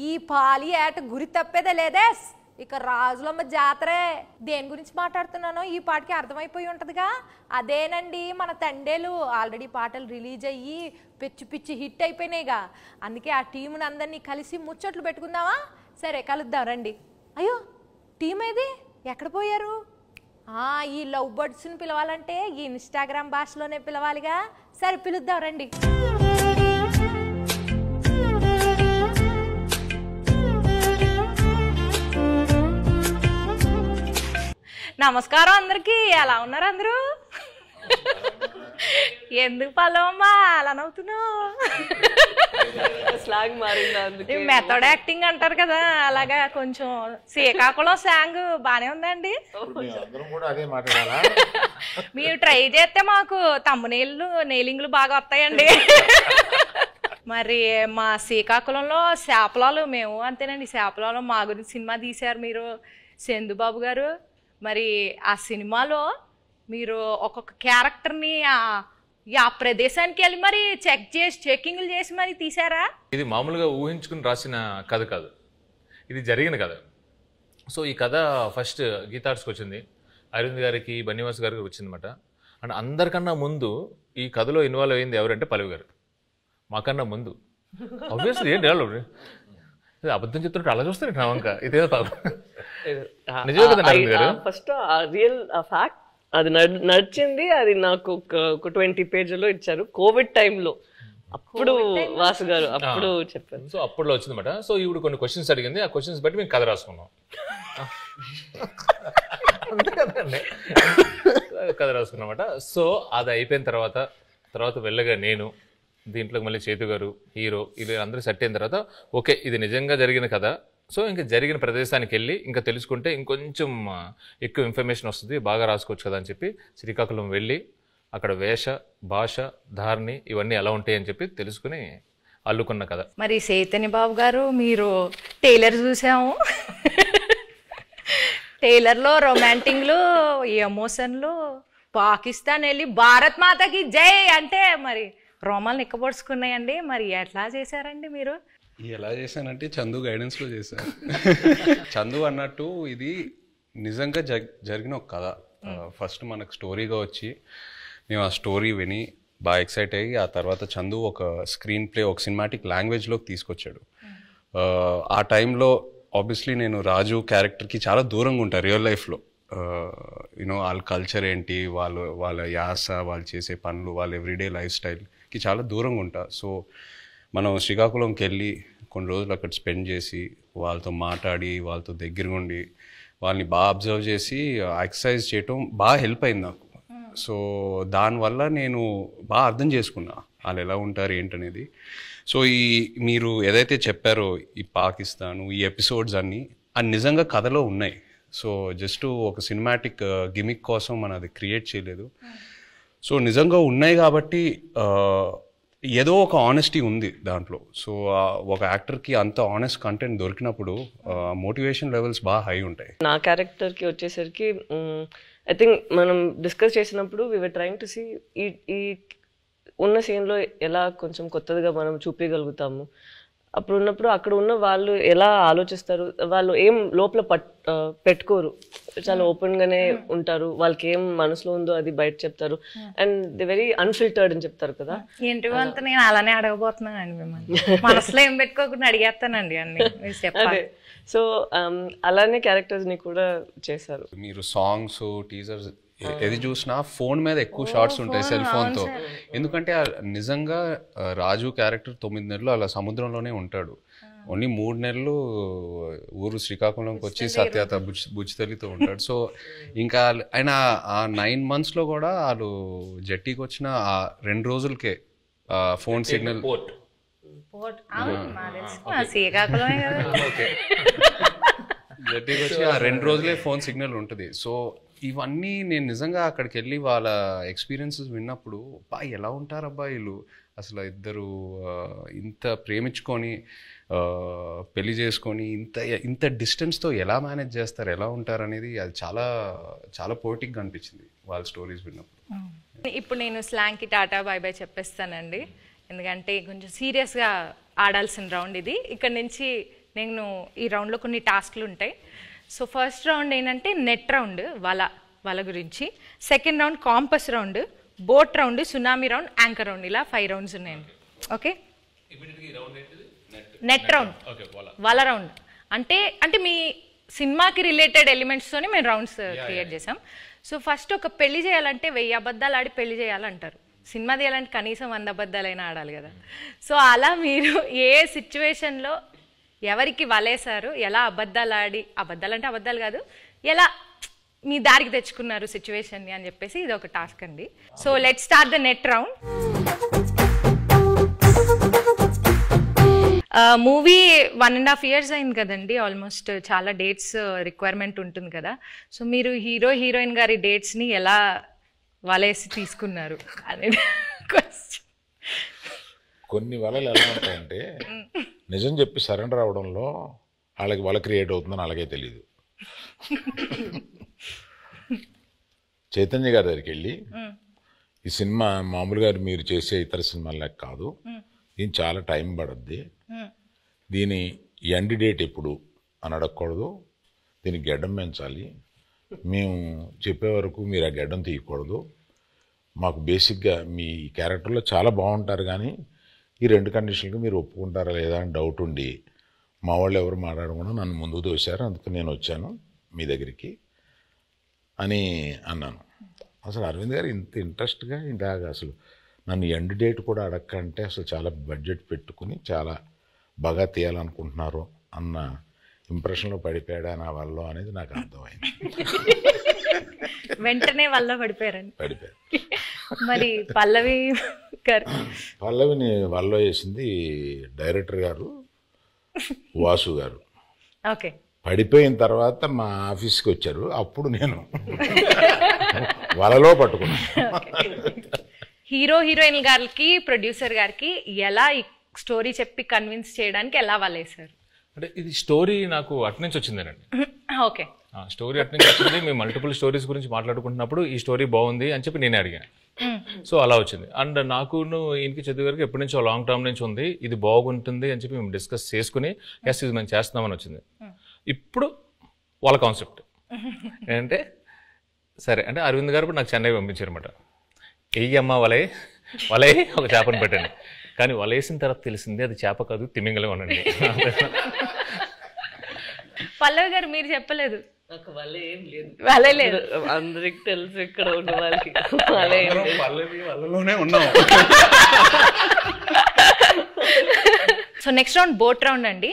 ఈ పాలి ఏట గురి తప్పేదే లేదే. ఇక రాజులమ్మ జాతరే. దేని గురించి మాట్లాడుతున్నానో ఈ పాటకి అర్థమైపోయి ఉంటుందిగా. అదేనండి మన తండేలు. ఆల్రెడీ పాటలు రిలీజ్ అయ్యి పిచ్చి పిచ్చి హిట్ అయిపోయినాయిగా. అందుకే ఆ టీముని అందరినీ కలిసి ముచ్చట్లు పెట్టుకుందామా? సరే కలుద్దాం రండి. అయ్యో టీం ఏది, ఎక్కడ పోయారు? ఈ లవ్ బర్డ్స్ని పిలవాలంటే ఈ ఇన్స్టాగ్రామ్ భాషలోనే పిలవాలిగా. సరే పిలుద్దాం రండి. నమస్కారం అందరికి. ఎలా ఉన్నారు అందరూ? ఎందుకు పల్లవమ్మా అలా నవ్వుతున్నావు? స్లాంగ్ మారిందా? మెథడ్ యాక్టింగ్ అంటారు కదా, అలాగా కొంచెం శ్రీకాకుళం స్లాంగ్ బానే ఉందండి. మీరు ట్రై చేస్తే మాకు తమ్మునీళ్ళు నెయిలింగ్లు బాగా వస్తాయండి. మరి మా శ్రీకాకుళంలో శాపలాలు మేము అంతేనండి. శాపలాలు మా గురించి సినిమా తీశారు మీరు, చందుబాబు గారు. మరి ఆ సినిమాలో మీరు ఒక్కొక్క క్యారెక్టర్ని ఆ ప్రదేశానికి వెళ్ళి మరి చెకింగ్లు చేసి మరి తీసారా? ఇది మామూలుగా ఊహించుకుని రాసిన కథ కాదు, ఇది జరిగిన కథ. సో ఈ కథ ఫస్ట్ గీతార్ట్స్కి వచ్చింది, అరవింద్ గారికి, బన్నివాస్ గారికి వచ్చిందన్నమాట. అండ్ అందరికన్నా ముందు ఈ కథలో ఇన్వాల్వ్ అయింది ఎవరంటే పల్లవి గారు. మాకన్నా ముందు ఆబ్వియస్లీ ఏంటి అబద్ధం చెప్తుంటే అలా చూస్తారు నా వంక. ఇదేదో నిజమే కదా అరవింద్ గారు? ఫస్ట్ రియల్ ఫ్యాక్ట్ అది నడిచింది. అది నాకు ఒక 20 పేజీలో ఇచ్చారు కోవిడ్ టైంలో. అప్పుడు వాసు గారు అప్పుడు చెప్పారు. సో అప్పుడులో వచ్చిందన్నమాట. సో ఈవిడ కొన్ని క్వశ్చన్స్ అడిగింది, ఆ క్వశ్చన్స్ బట్టి మేము కథ రాసుకున్నాం. అంతే కదండి, కథ రాసుకున్నమాట. సో అది అయిపోయిన తర్వాత వెళ్ళగా నేను దీంట్లో మళ్ళీ చేతు గారు హీరో, ఇది అందరూ సెట్ అయిన తర్వాత ఓకే ఇది నిజంగా జరిగిన కథ. సో ఇంకా జరిగిన ప్రదేశానికి వెళ్ళి ఇంకా తెలుసుకుంటే ఇంకొంచెం ఎక్కువ ఇన్ఫర్మేషన్ వస్తుంది, బాగా రాసుకోవచ్చు కదా అని చెప్పి శ్రీకాకుళం వెళ్ళి అక్కడ వేష, భాష, ధారణి ఇవన్నీ ఎలా ఉంటాయి అని చెప్పి తెలుసుకుని అల్లుకున్న కథ. మరి చైతన్య బాబు గారు, మీరు టైలర్ చూసాము. టైలర్లో రొమాంటిక్లు, ఎమోషన్లు, పాకిస్తాన్ వెళ్ళి భారత్ మాతకి జై అంటే మరి రోమాలు నిక్కబొడుచుకున్నాయండి. మరి ఎట్లా చేశారండి మీరు? ఎలా చేశానంటే చందు గైడెన్స్లో చేశాను. చందు అన్నట్టు ఇది నిజంగా జరిగిన ఒక కథ. ఫస్ట్ మనకు స్టోరీగా వచ్చి మేము ఆ స్టోరీ విని బాగా ఎక్సైట్ అయ్యి ఆ తర్వాత చందు ఒక స్క్రీన్ ప్లే, ఒక సినిమాటిక్ లాంగ్వేజ్లోకి తీసుకొచ్చాడు. ఆ టైంలో ఆబ్వియస్లీ నేను రాజు క్యారెక్టర్కి చాలా దూరంగా ఉంటాను రియల్ లైఫ్లో. యూనో వాళ్ళ కల్చర్ ఏంటి, వాళ్ళ యాస, వాళ్ళు చేసే పనులు, వాళ్ళ ఎవ్రీడే లైఫ్ స్టైల్కి చాలా దూరంగా ఉంటా. సో మనం శ్రీకాకుళంకి వెళ్ళి కొన్ని రోజులు అక్కడ స్పెండ్ చేసి వాళ్ళతో మాట్లాడి వాళ్ళతో దగ్గరగా ఉండి వాళ్ళని బాగా అబ్జర్వ్ చేసి ఎక్సర్సైజ్ చేయటం బాగా హెల్ప్ అయింది నాకు. సో దానివల్ల నేను బాగా అర్థం చేసుకున్నా వాళ్ళు ఎలా ఉంటారు ఏంటనేది. సో మీరు ఏదైతే చెప్పారో ఈ పాకిస్తాను, ఈ ఎపిసోడ్స్ అన్నీ అది నిజంగా కథలో ఉన్నాయి. సో జస్ట్ ఒక సినిమాటిక్ గిమిక్ కోసం మనం అది క్రియేట్ చేయలేదు. సో నిజంగా ఉన్నాయి కాబట్టి ఏదో ఒక ఆనెస్టీ ఉంది దాంట్లో. సో ఒక యాక్టర్కి అంత ఆనెస్ట్ కంటెంట్ దొరికినప్పుడు మోటివేషన్ లెవెల్స్ బాగా హై ఉంటాయి. నా క్యారెక్టర్కి వచ్చేసరికి ఐ థింక్ మనం డిస్కస్ చేసినప్పుడు we were trying to see ఈ ఉన్న సీన్లో ఎలా కొంచెం కొత్తగా మనం చూపించగలుగుతాము. అప్పుడు ఉన్నప్పుడు అక్కడ ఉన్న వాళ్ళు ఎలా ఆలోచిస్తారు, వాళ్ళు ఏం లోపల పెట్టుకోరు, చాలా ఓపెన్గానే ఉంటారు. వాళ్ళకి ఏం మనసులో ఉందో అది బయట చెప్తారు. అండ్ ది వెరీ అన్ఫిల్టర్డ్ అని చెప్తారు కదా. ఏంటి అంతా నేను అలానే అడగబోతున్నానండి మిమ్మల్ని. మనసులో ఏం పెట్టుకోకుండా అడిగేస్తానండి అన్ని. అదే సో అలానే క్యారెక్టర్స్ని కూడా చేశారు. మీరు సాంగ్స్, టీజర్స్ ఏది చూసినా ఫోన్ మీద ఎక్కువ షార్ట్స్ ఉంటాయి, సెల్ ఫోన్తో. ఎందుకంటే నిజంగా రాజు క్యారెక్టర్ 9 నెలలు అలా సముద్రంలోనే ఉంటాడు. ఓన్లీ 3 నెలలు ఊరు శ్రీకాకుళంకి వచ్చి సత్యత బుజ్జితల్లితో ఉంటాడు. సో ఇంకా ఆయన ఆ 9 monthsలో కూడా వాళ్ళు జట్టీకి వచ్చిన ఆ 2 రోజులకే ఫోన్ సిగ్నల్ జట్టీకి వచ్చి ఆ 2 రోజులే ఫోన్ సిగ్నల్ ఉంటుంది. సో ఇవన్నీ నేను నిజంగా అక్కడికి వెళ్ళి వాళ్ళ ఎక్స్పీరియన్సెస్ విన్నప్పుడు ఎలా ఉంటారు అబ్బాయిలు, అసలు ఇద్దరు ఇంత ప్రేమించుకొని పెళ్లి చేసుకొని ఇంత డిస్టెన్స్తో ఎలా మేనేజ్ చేస్తారు, ఎలా ఉంటారు అనేది అది చాలా చాలా పోయిటిక్గా అనిపించింది వాళ్ళ స్టోరీస్ విన్నప్పుడు. ఇప్పుడు నేను స్లాంగ్కి టాటా బాయ్ బాయ్ చెప్పేస్తానండి. ఎందుకంటే కొంచెం సీరియస్గా ఆడాల్సిన రౌండ్ ఇది. ఇక్కడ నుంచి నేను ఈ రౌండ్లో కొన్ని టాస్క్లు ఉంటాయి. సో ఫస్ట్ రౌండ్ ఏంటంటే నెట్ రౌండ్, వల గురించి. Second round campus round, boat round, tsunami round, anchor round, ఇలా 5 రౌండ్స్ ఉన్నాయండి. ఓకే, నెట్ రౌండ్, వల రౌండ్ అంటే మీ సినిమాకి రిలేటెడ్ ఎలిమెంట్స్తోనే మేము రౌండ్స్ క్రియేట్ చేసాం. సో ఫస్ట్ ఒక పెళ్లి చేయాలంటే 1000 అబద్ధాలు ఆడి పెళ్లి చేయాలంటారు. సినిమా తీయాలంటే కనీసం 100 అబద్ధాలైనా ఆడాలి కదా. సో అలా మీరు ఏ సిచ్యువేషన్లో ఎవరికి వలేశారు, ఎలా అబద్ధాలు ఆడి, అబద్ధాలు అంటే అబద్ధాలు కాదు, ఎలా మీ దారికి తెచ్చుకున్నారు సిచ్యువేషన్ని అని చెప్పేసి ఇది ఒక టాస్క్ అండి. So let start the net round. Movie 1.5 years అయింది కదండి, ఆల్మోస్ట్ చాలా డేట్స్ రిక్వైర్మెంట్ ఉంటుంది కదా. సో మీరు హీరోయిన్ గారి డేట్స్ని ఎలా వలేసి తీసుకున్నారు అనేది క్వశ్చన్. కొన్ని వలలు ఎలా ఉంటాయంటే నిజం చెప్పి సరెండర్ అవడంలో వాళ్ళకి వల క్రియేట్ అవుతుందని అలాగే తెలియదు. చైతన్య గారి దగ్గరికి వెళ్ళి ఈ సినిమా మామూలుగా మీరు చేసే ఇతర సినిమాలకు కాదు, దీని చాలా టైం పడుద్ది, దీని ఎండ్ డేట్ ఎప్పుడు అని అడగకూడదు, దీనికి గెడ్డం పెంచాలి, మేము చెప్పే వరకు మీరు ఆ గెడ్డం తీయకూడదు, మాకు బేసిక్గా మీ క్యారెక్టర్లో చాలా బాగుంటారు కానీ ఈ 2 కండిషన్లకు మీరు ఒప్పుకుంటారా లేదా అని డౌట్ ఉండి మా వాళ్ళు ఎవరు మాట్లాడకుండా నన్ను ముందుకు తోశారు, అందుకు నేను వచ్చాను మీ దగ్గరికి అని అన్నాను. అసలు అరవింద్ గారు ఇంత ఇంట్రెస్ట్గా ఇలాగ అసలు నన్ను ఎండ్ డేట్ కూడా అడగకంటే అసలు చాలా బడ్జెట్ పెట్టుకుని చాలా బాగా తీయాలనుకుంటున్నారు అన్న ఇంప్రెషన్లో పడిపోయాడా నా వల్ల అనేది నాకు అర్థమైంది. వెంటనే వల్ల పడిపోయారు. మరి పల్లవిని వల్ల వేసింది డైరెక్టర్ గారు వాసు గారు. ఓకే, పడిపోయిన తర్వాత మా ఆఫీస్కి వచ్చారు, అప్పుడు నేను వలలో పట్టుకున్నాను. హీరోయిన్ గారికి ప్రొడ్యూసర్ గారికి ఎలా ఈ స్టోరీ చెప్పి కన్విన్స్ చేయడానికి ఎలా వలేసారు? అంటే ఇది స్టోరీ నాకు అటు నుంచి వచ్చిందేనండి. ఓకే, స్టోరీ అటు నుంచి వచ్చింది. మేము మల్టిపుల్ స్టోరీస్ గురించి మాట్లాడుకుంటున్నప్పుడు ఈ స్టోరీ బాగుంది అని చెప్పి నేనే అడిగాను. సో అలా వచ్చింది. అండ్ నాకు ఈయనకి చదువు గారికి ఎప్పటి నుంచో లాంగ్ టర్మ్ నుంచి ఉంది, ఇది బాగుంటుంది అని చెప్పి మేము డిస్కస్ చేసుకుని ఎస్ ఇది మేము చేస్తున్నామని వచ్చింది. ఇప్పుడు వాళ్ళ కాన్సెప్ట్ ఏంటంటే సరే అంటే అరవింద్ గారు ఇప్పుడు నాకు చెన్నై పంపించారు అనమాట. వెయ్యమ్మ వలే ఒక చేపను పెట్టండి, కానీ వలేసిన తర్వాత తెలిసింది అది చేప కాదు తిమింగలం అనండి. పల్లవి గారు మీరు చెప్పలేదు. నాకు వలే ఏం లేదు, వలే లేదు, అందరికి తెలుసు ఇక్కడ ఉన్న వాళ్ళకి వలే ఏం లేదు. వాళ్ళలోనే ఉన్నాం. So next round boat round అండి.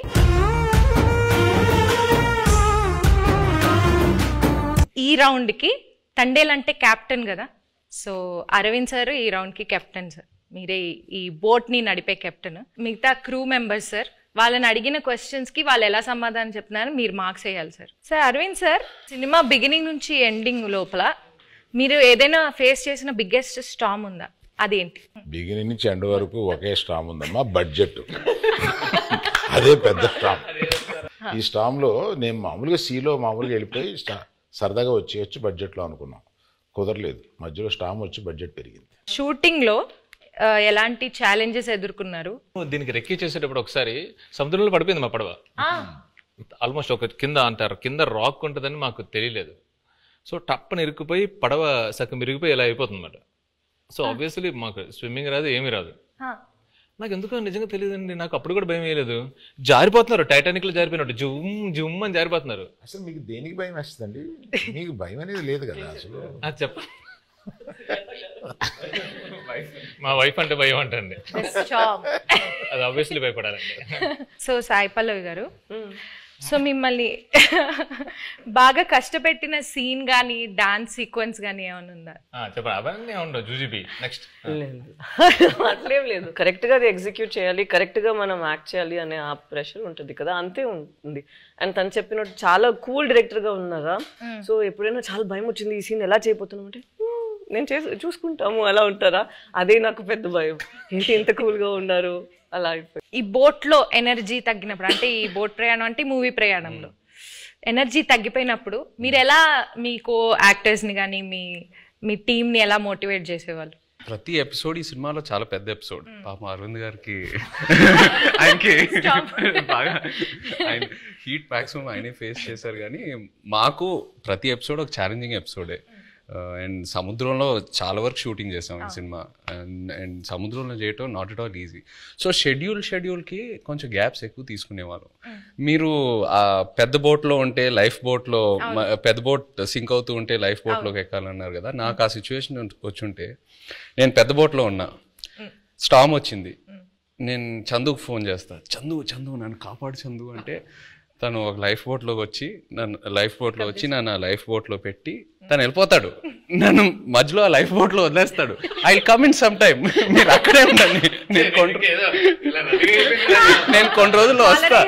ఈ రౌండ్కి తండేల్ అంటే క్యాప్టెన్ కదా, సో అరవింద్ సార్ ఈ రౌండ్కి కెప్టెన్ సార్, మీరే ఈ బోట్ని నడిపే కెప్టెన్. మిగతా క్రూ మెంబర్స్ సార్, వాళ్ళని అడిగిన క్వశ్చన్స్కి వాళ్ళు ఎలా సమాధానం చెప్తున్నారు మీరు మార్క్స్ వేయాలి సార్. సార్ అరవింద్ సార్, సినిమా బిగినింగ్ నుంచి ఎండింగ్ లోపల మీరు ఏదైనా ఫేస్ చేసిన బిగ్గెస్ట్ స్టామ్ ఉందా, అదేంటి? బిగినింగ్ నుంచి ఎండ్ వరకు ఒకే స్టామ్ ఉందమ్మా, బడ్జెట్. అదే పెద్ద స్టామ్. ఈ స్టామ్లో నేను మామూలుగా సీలో మామూలుగా వెళ్ళిపోయి సరదాగా వచ్చి బడ్జెట్లో అనుకున్నాం, కుదరలేదు. మధ్యలో స్టామ్ వచ్చి బడ్జెట్ పెరిగింది. షూటింగ్లో ఎలాంటి ఛాలెంజెస్ ఎదుర్కొన్నారు? దీనికి రెక్కి చేసేటప్పుడు ఒకసారి సముద్రంలో పడిపోయింది మా పడవ. ఆల్మోస్ట్ ఒక కింద అంటారు కింద రాక్ ఉంటుందని మాకు తెలియలేదు. సో టప్పని ఇరుక్కుపోయి పడవ సగం ఇరిగిపోయి ఇలా అయిపోతుంది అన్నమాట. సో ఆబ్వియస్లీ మాకు స్విమ్మింగ్ రాదు, ఏమీ రాదు. నాకు ఎందుకో నిజంగా తెలియదండి, నాకు అప్పుడు కూడా భయం వేయలేదు. జారిపోతున్నారు, టైటానిక్ లో జారిపోయినట్టు జుమ్ జుమ్ అని జారిపోతున్నారు. అసలు మీకు దేనికి భయం వేస్తుందండి? మీకు భయం అనేది లేదు కదా అసలు. చెప్ప మా వైఫ్ అంటే భయం అంటండి, అది ఆబ్వియస్లీ భయపడాలండి. సో సాయి పల్లవి గారు, సో మిమ్మల్ని బాగా కష్టపెట్టిన సీన్ కానీ డాన్స్ సీక్వెన్స్ కానీ ఏమైనా ఉందా? చెప్పండి. అవన్నీ ఉండవు జూజీబీ. నెక్స్ట్ లేదు, అట్లేం లేదు. కరెక్ట్గా అది ఎగ్జిక్యూట్ చేయాలి, కరెక్ట్గా మనం యాక్ట్ చేయాలి అనే ఆ ప్రెషర్ ఉంటుంది కదా, అంతే ఉంది. అండ్ తను చెప్పినట్టు చాలా కూల్ డైరెక్టర్గా ఉన్నారా. సో ఎప్పుడైనా చాలా భయం వచ్చింది ఈ సీన్ ఎలా చేయబోతున్నాం అంటే నేను చూసుకుంటాము అలా ఉంటారా, అదే నాకు పెద్ద భయం. ఏంటి ఇంత కూల్గా ఉన్నారు అలా అయిపోయి. ఈ బోట్లో ఎనర్జీ తగ్గినప్పుడు, అంటే ఈ బోట్ ప్రయాణం అంటే మూవీ ప్రయాణంలో ఎనర్జీ తగ్గిపోయినప్పుడు మీరు ఎలా మీ కో యాక్టర్స్ని కానీ మీ టీంని ఎలా మోటివేట్ చేసేవాళ్ళు? ప్రతి ఎపిసోడ్ ఈ సినిమాలో చాలా పెద్ద ఎపిసోడ్. పాపం అరవింద్ గారికి ఆయనకి బాగా ఆయన హీట్ మ్యాక్సిమం ఆయనే ఫేస్ చేశారు. కానీ మాకు ప్రతి ఎపిసోడ్ ఒక ఛాలెంజింగ్ ఎపిసోడే. అండ్ సముద్రంలో చాలా వరకు షూటింగ్ చేసాం ఈ సినిమా. అండ్ సముద్రంలో చేయటం not at all easy. So షెడ్యూల్కి కొంచెం గ్యాప్స్ ఎక్కువ తీసుకునేవాళ్ళం. మీరు ఆ పెద్ద బోట్లో ఉంటే లైఫ్ బోట్లో, పెద్ద బోట్ సింక్ అవుతూ ఉంటే లైఫ్ బోట్లోకి ఎక్కాలన్నారు కదా, నాకు ఆ సిచ్యువేషన్ వచ్చుంటే నేను పెద్ద బోట్లో ఉన్నా, స్టామ్ వచ్చింది, నేను చందుకు ఫోన్ చేస్తా, చందు నన్ను కాపాడు చందు అంటే తను ఒక లైఫ్ బోట్లోకి వచ్చి నన్ను లైఫ్ బోట్లో పెట్టి తను వెళ్ళిపోతాడు. నన్ను మధ్యలో ఆ లైఫ్ బోట్లో వదిలేస్తాడు. I will come in some time, మీరు అక్కడే ఉండండి, నేను కొన్ని రోజుల్లో వస్తా,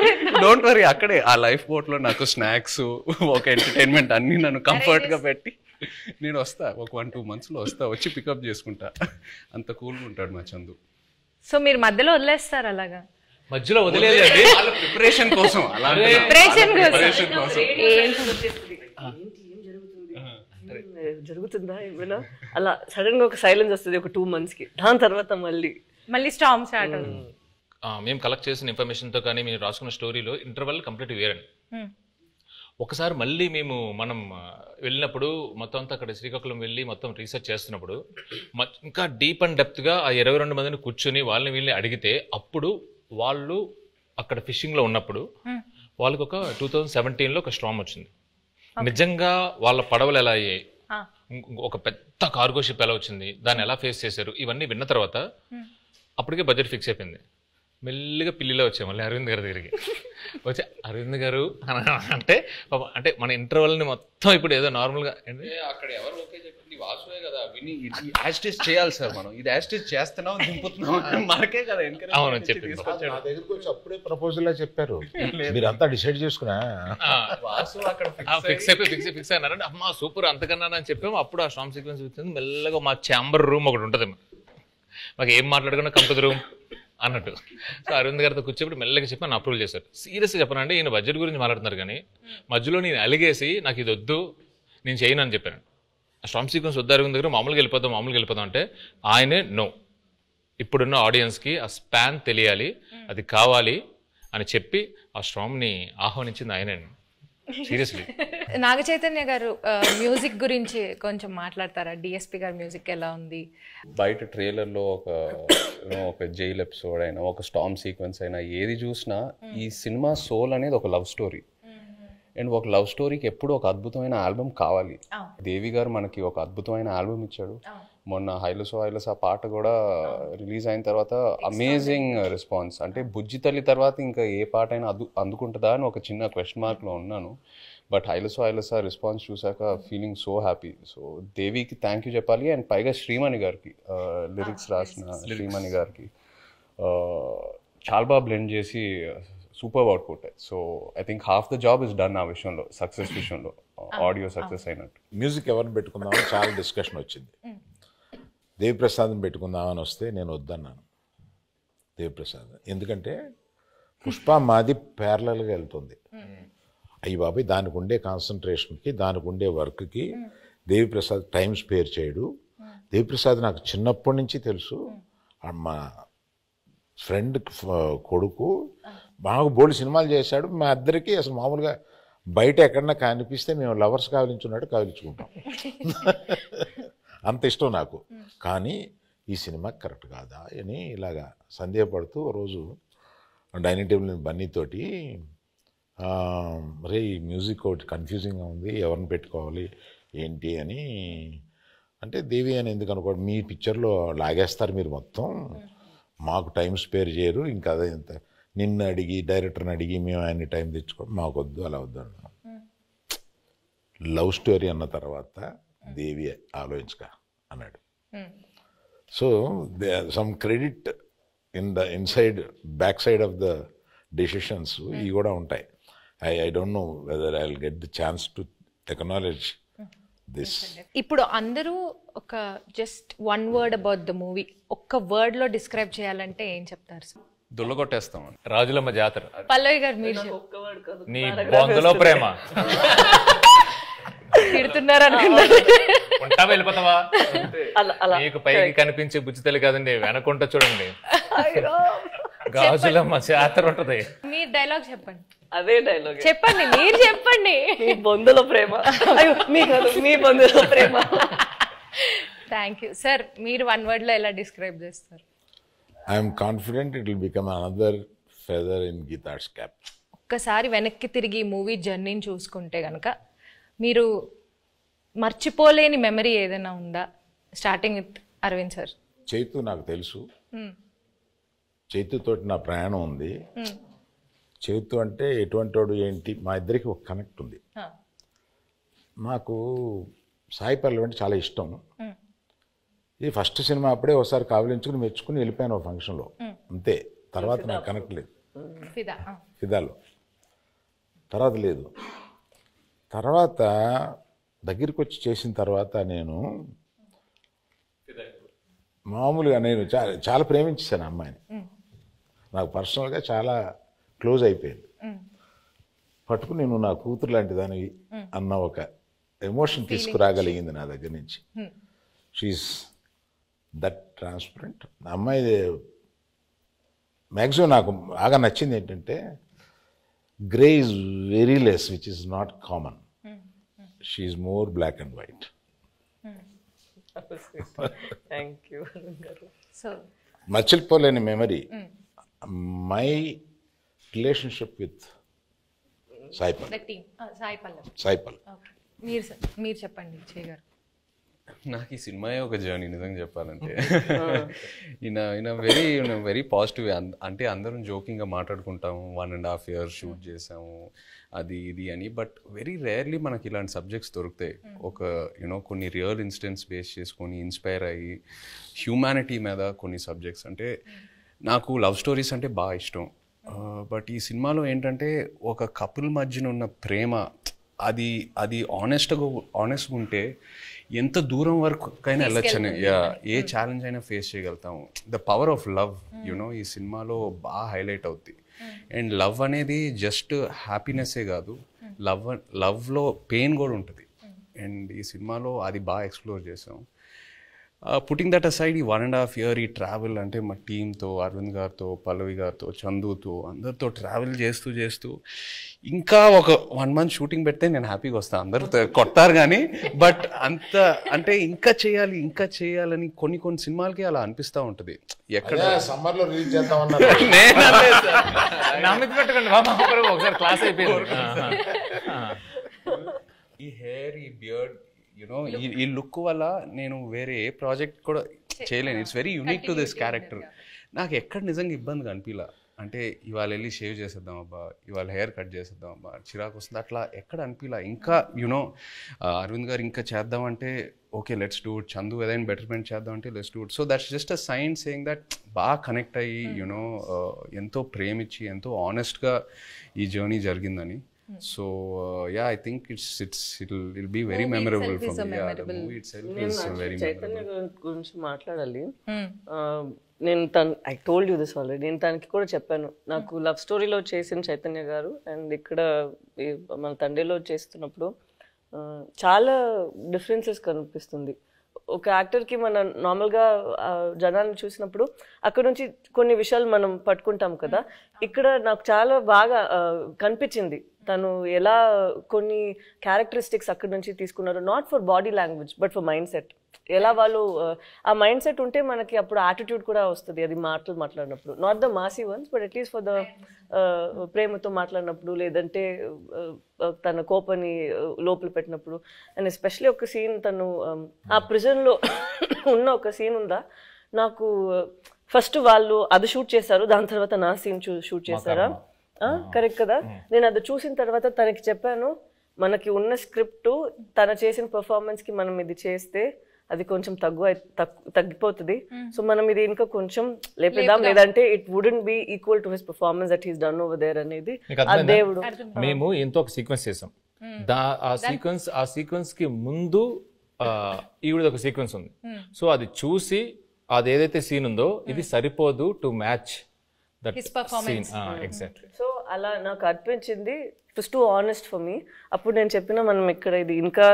డోంట్ వరీ. అక్కడే ఆ లైఫ్ బోట్లో నాకు స్నాక్స్, ఒక ఎంటర్టైన్మెంట్ అన్నీ నన్ను కంఫర్ట్గా పెట్టి నేను వస్తా. ఒక 1-2 monthsలో వస్తా, వచ్చి పికప్ చేసుకుంటా. అంత కూల్గా ఉంటాడు మా చందు. సో మీరు మధ్యలో వదిలేస్తారు అలాగా? మధ్యలో వదిలేదండి, ప్రిపరేషన్ కోసం. జరుగుతుందా ఏమైనా అలా సడన్ గా ఒక సైలెన్స్ వస్తుంది ఒక 2 monthsకి. దాని తర్వాత మళ్ళీ స్టార్మ్ స్టార్ట్ అవుతుంది. మేము కలెక్ట్ చేసిన ఇన్ఫర్మేషన్తో కానీ మీరు రాసుకున్న స్టోరీలో ఇంటర్వెల్ కంప్లీట్ వేరండి. ఒకసారి మళ్ళీ మనం వెళ్ళినప్పుడు మొత్తం అంతా అక్కడ శ్రీకాకుళం వెళ్ళి మొత్తం రీసెర్చ్ చేస్తున్నప్పుడు ఇంకా డీప్ అండ్ డెప్త్గా ఆ 22 మందిని కూర్చొని వీళ్ళని అడిగితే, అప్పుడు వాళ్ళు అక్కడ ఫిషింగ్లో ఉన్నప్పుడు వాళ్ళకి ఒక 2017లో ఒక స్టార్మ్ వచ్చింది. నిజంగా వాళ్ళ పడవలు ఎలా అయ్యాయి, ఒక పెద్ద కార్గో షిప్ ఎలా వచ్చింది, దాన్ని ఎలా ఫేస్ చేశారు, ఇవన్నీ విన్న తర్వాత అప్పటికే బడ్జెట్ ఫిక్స్ అయిపోయింది. మెల్లిగా పిల్లిలో వచ్చాయి మళ్ళీ అరవింద్ గారి దగ్గరికి వచ్చి, అరవింద్ గారు అంటే మన ఇంటర్వెల్ని మొత్తం ఇప్పుడు ఏదో నార్మల్గా అక్కడ ఎవరు ఓకే చెప్పింది వాసువే కదా, విని యాస్టేజ్ చేయాలి సార్, మనం ఇది యాస్టేజ్ చేస్తున్నాం దింపుతున్నాం మనకే కదా. అవును చెప్పి నా దగ్గరికి వచ్చి అప్పుడే ప్రపోజల్ చెప్పారు, మీరంతా డిసైడ్ చేసుకున్నా ఫిక్స్ అయినారంటే అమ్మా సూపర్ అంతకన్నా అని చెప్పాము. అప్పుడు ఆ స్టార్మ్ సీక్వెన్స్ వచ్చింది. మెల్లగా మా ఛాంబర్ రూమ్ ఒకటి ఉంటుంది, మాకు ఏం మాట్లాడుకున్నా కంపెనీ రూమ్ అన్నట్టు. సో అరవింద్ గారితో కూర్చోబెట్టి మెల్లగా చెప్పి నన్ను అప్రూవల్ చేశారు. సీరియస్గా చెప్పనండి, ఈయన బడ్జెట్ గురించి మాట్లాడుతున్నారు కానీ మధ్యలో నేను అలిగేసి నాకు ఇది వద్దు నేను చేయను అని చెప్పాను. ఆ స్టార్మ్ సీక్వెన్స్ వద్దు అరవింద్ దగ్గర, మామూలుగా వెళ్ళిపోతాం అంటే ఆయనే నో, ఇప్పుడున్న ఆడియన్స్కి ఆ స్పాన్ తెలియాలి, అది కావాలి అని చెప్పి ఆ స్టార్మ్ని ఆహ్వానించింది ఆయనే. సీరియస్లీ. నాగ చైతన్య గారు మ్యూజిక్ గురించి కొంచెం మాట్లాడతారా? డిఎస్పి గారి మ్యూజిక్ ఎలా ఉంది? బయట ట్రైలర్లో ఒక జైల్ ఎపిసోడ్ అయినా, ఒక స్టార్మ్ సీక్వెన్స్ అయినా, ఏది చూసినా ఈ సినిమా సోల్ అనేది ఒక లవ్ స్టోరీ. అండ్ ఒక లవ్ స్టోరీకి ఎప్పుడు ఒక అద్భుతమైన ఆల్బమ్ కావాలి. దేవి గారు మనకి ఒక అద్భుతమైన ఆల్బమ్ ఇచ్చాడు. మొన్న హైలసో ఆ పాట కూడా రిలీజ్ అయిన తర్వాత అమేజింగ్ రెస్పాన్స్. అంటే బుజ్జి తల్లి తర్వాత ఇంకా ఏ పాట అయినా అందుకుంటుందా అని ఒక చిన్న క్వశ్చన్ మార్క్లో ఉన్నాను. బట్ హైలసో రెస్పాన్స్ చూసాక ఫీలింగ్ సో హ్యాపీ. సో దేవికి థ్యాంక్ యూ చెప్పాలి. అండ్ పైగా శ్రీమణి గారికి, లిరిక్స్ రాసిన శ్రీమణి గారికి చాలా బాగా బ్లెండ్ చేసి super output. So I think half the job is done ఆ విషయంలో, సక్సెస్ విషయంలో, ఆడియో సక్సెస్ అయినట్టు. మ్యూజిక్ ఎవరిని పెట్టుకుందామని చాలా డిస్కషన్ వచ్చింది. దేవిప్రసాద్ని పెట్టుకుందామని వస్తే నేను వద్దన్నాను దేవిప్రసాద్. ఎందుకంటే పుష్ప మాది ప్యారలల్గా వెళ్తుంది. అయ్యి బాబాయ్ దానికి ఉండే కాన్సన్ట్రేషన్కి, దానికి ఉండే వర్క్కి దేవిప్రసాద్ టైం స్పేర్ చేయడు. దేవిప్రసాద్ నాకు చిన్నప్పటి నుంచి తెలుసు. మా ఫ్రెండ్ కొడుకు బాగా బోల్డ్ సినిమాలు చేశాడు. మా ఇద్దరికి అసలు మామూలుగా బయట ఎక్కడన్నా కనిపిస్తే మేము లవర్స్ కావలించున్నట్టు కావలించుకుంటాం. అంత ఇష్టం నాకు. కానీ ఈ సినిమా కరెక్ట్ కాదా అని ఇలాగా సందేహపడుతూ రోజు డైనింగ్ టేబుల్ బన్నీతోటి రే ఈ మ్యూజిక్ ఒకటి కన్ఫ్యూజింగ్గా ఉంది, ఎవరిని పెట్టుకోవాలి ఏంటి అని అంటే, దేవి అని ఎందుకు అనుకోండి, మీ పిక్చర్లో లాగేస్తారు మీరు మొత్తం, మాకు టైం స్పేర్ చేయరు, ఇంకా అదే ఇంత నిన్ను అడిగి డైరెక్టర్ని అడిగి మేము ఆయన టైం తెచ్చుకోండి, మాకు వద్దు, అలా వద్దు అన్నాం. లవ్ స్టోరీ అన్న తర్వాత దేవి ఆలోచించక అన్నాడు. So some credit inside back side of the decisions ఇవి కూడా ఉంటాయి. I don't know whether I will get the chance to acknowledge this. ఇప్పుడు అందరూ ఒక just 1 word about the movie ఒక్క వర్డ్ లో డిస్క్రైబ్ చేయాలంటే ఏం చెప్తారు? దుల్లగొట్టేస్తాం. రాజులమ్మ జాతర. పల్లవి గారు మీరు నీ బొందలో ప్రేమ. తిడుతున్నారు అనుకున్నాను. ఉంటావా వెళ్ళిపోతావా? అలా మీకు పైకి కనిపించే బుజ్జితల్లి కాదండి, వెనకుంట చూడండి గాజులమ్మ జాతర ఉంటది. మీరు డైలాగ్ చెప్పండి. అదే డైలాగ్ చెప్పండి, మీరు చెప్పండి. మీ బొందులో ప్రేమ. అయ్యో మీ కాదు, మీ బొందులో ప్రేమ. Thank you sir. మీరు 1 word లో ఎలా డిస్క్రైబ్ చేస్తారు? I'm confident it will become another feather in Geetha Arts cap. ఒక్కసారి వెనక్కి తిరిగి మూవీ జర్నీని చూసుకుంటే కనుక మీరు మర్చిపోలేని మెమరీ ఏదైనా ఉందా? Starting with Arvind sir. Chaitu నాకు తెలుసు, చైతుతోటి నా ప్రయాణం ఉంది. చైతు అంటే ఎటువంటి వాడు ఏంటి, మా ఇద్దరికి ఒక కనెక్ట్ ఉంది. మాకు సాయి పల్లవి అంటే చాలా ఇష్టం. ఇది ఫస్ట్ సినిమా అప్పుడే ఒకసారి కావలించుకుని మెచ్చుకుని వెళ్ళిపోయాను ఒక ఫంక్షన్లో, అంతే. తర్వాత నాకు కనెక్ట్ లేదు. ఫిదాలో తర్వాత లేదు. తర్వాత దగ్గరికి వచ్చి చేసిన తర్వాత నేను మామూలుగా నేను చాలా ప్రేమించేశాను అమ్మాయిని. నాకు పర్సనల్గా చాలా క్లోజ్ అయిపోయింది. పట్టుకుని నేను నా కూతురు లాంటి దానివి అన్న ఒక ఎమోషన్ తీసుకురాగలిగింది నా దగ్గర నుంచి. She is that transparent. అమ్మాయి మ్యాక్సిమం నాకు బాగా నచ్చింది ఏంటంటే grey is very less, which is not common. She is more black and white. Thank you. మర్చిపోలేని memory my relationship with Sai Pallavi. మీరు చెప్పండి విజయ్ గారు. నాకు ఈ సినిమాయే ఒక జర్నీ నిజంగా చెప్పాలంటే. ఈయన వెరీ పాజిటివ్. అంటే అందరం జోకింగ్గా మాట్లాడుకుంటాము, 1.5 years షూట్ చేసాము అది ఇది అని. బట్ వెరీ రేర్లీ మనకి ఇలాంటి సబ్జెక్ట్స్ దొరుకుతాయి. ఒక కొన్ని రియల్ ఇన్సిడెంట్స్ బేస్ చేసుకొని ఇన్స్పైర్ అయ్యి హ్యూమానిటీ మీద కొన్ని సబ్జెక్ట్స్. అంటే నాకు లవ్ స్టోరీస్ అంటే బాగా ఇష్టం. బట్ ఈ సినిమాలో ఏంటంటే ఒక కపుల్ మధ్యన ఉన్న ప్రేమ అది ఆనెస్ట్గా ఉంటే ఎంత దూరం వరకైనా వెళ్ళొచ్చని, ఏ ఛాలెంజ్ అయినా ఫేస్ చేయగలుగుతాము. ద పవర్ ఆఫ్ లవ్ ఈ సినిమాలో బాగా హైలైట్ అవుద్ది. అండ్ లవ్ అనేది జస్ట్ హ్యాపీనెస్సే కాదు, లవ్లో పెయిన్ కూడా ఉంటుంది. అండ్ ఈ సినిమాలో అది బాగా ఎక్స్ప్లోర్ చేసాం. పుట్టింగ్ దట్ అసైడ్, ఈ 1.5 years ఈ ట్రావెల్ అంటే మా టీంతో, అరవింద్ గారితో, పల్లవి గారితో, చందుతో, అందరితో ట్రావెల్ చేస్తూ ఇంకా ఒక 1 month షూటింగ్ పెడితే నేను హ్యాపీగా వస్తాను. అందరూ కొట్టారు కానీ, బట్ అంత అంటే ఇంకా చేయాలని కొన్ని సినిమాలకి అలా అనిపిస్తూ ఉంటుంది. ఎక్కడ సమ్మర్లో రిలీజ్ చేద్దామన్నారు. ఒకసారి క్లాస్ అయిపోయింది. ఈ హెయిర్, ఈ బియర్డ్, ఈ లుక్ వల్ల నేను వేరే ఏ ప్రాజెక్ట్ కూడా చేయలేను. It's very unique to this character. నాకు ఎక్కడ నిజంగా ఇబ్బందిగా అనిపించలా. అంటే ఇవాళ వెళ్ళి షేవ్ చేసేద్దాం అబ్బా, ఇవాళ హెయిర్ కట్ చేసేద్దాం అబ్బా, చిరాకు వస్తుంది, అట్లా ఎక్కడ అనిపించలా. ఇంకా అరవింద్ గారు ఇంకా చేద్దామంటే okay let's do it, Chandu ఏదైనా బెటర్మెంట్ చేద్దామంటే let's do it. So that's just a sign saying that బాగా కనెక్ట్ అయ్యి ఎంతో ప్రేమించి ఎంతో ఆనెస్ట్గా ఈ జర్నీ జరిగిందని. So yeah, I think it'll be very memorable for me. Yeah, the movie itself is very Chaitanya గురించి మాట్లాడాలి. నేను I told you this already. నేను తనకి కూడా చెప్పాను, నాకు లవ్ స్టోరీలో చేసిన చైతన్య గారు అండ్ ఇక్కడ మన తండ్రిలో చేస్తున్నప్పుడు చాలా డిఫరెన్సెస్ కనిపిస్తుంది. ఒక యాక్టర్కి మన నార్మల్గా జనాన్ని చూసినప్పుడు అక్కడ నుంచి కొన్ని విషయాలు మనం పట్టుకుంటాం కదా. ఇక్కడ నాకు చాలా బాగా కనిపించింది తను ఎలా కొన్ని క్యారెక్టరిస్టిక్స్ అక్కడ నుంచి తీసుకున్నారు. Not for body language but for mind set. ఎలా వాళ్ళు ఆ మైండ్ సెట్ ఉంటే మనకి అప్పుడు యాటిట్యూడ్ కూడా వస్తుంది. అది మాట్లాడినప్పుడు not the Masih once but at least for the ప్రేమతో మాట్లాడినప్పుడు, లేదంటే తన కోపని లోపల పెట్టినప్పుడు. అండ్ ఎస్పెషలీ ఒక సీన్ తను ఆ ప్రిజన్లో ఉన్న ఒక సీన్ ఉందా, నాకు ఫస్ట్ వాళ్ళు అది షూట్ చేశారు, దాని తర్వాత నా సీన్ షూట్ చేశారా, కరెక్ట్ కదా. నేను అది చూసిన తర్వాత తనకి చెప్పాను, మనకి ఉన్న స్క్రిప్ట్ తన చేసిన పర్ఫార్మెన్స్కి మనం ఇది చేస్తే అది కొంచెం తగ్గిపోతుంది. సో మనం ఇది ఇంకా కొంచెం లేపేద్దాం, లేదంటే it wouldn't be equal to his performance that he's done over there అనేది ఆ దేవుడు. మేము ఎంతో ఒక సీక్వెన్స్ చేసాం. ఆ సీక్వెన్స్ కి ముందు ఈవిడ ఒక సీక్వెన్స్ ఉంది. సో అది చూసి అది ఏదైతే సీన్ ఉందో ఇది సరిపోదు to match that scene. Exactly. So అలా నాకు అనిపించింది. It was too honest for me. అప్పుడు నేను చెప్పిన మనం ఇక్కడ ఇది ఇంకా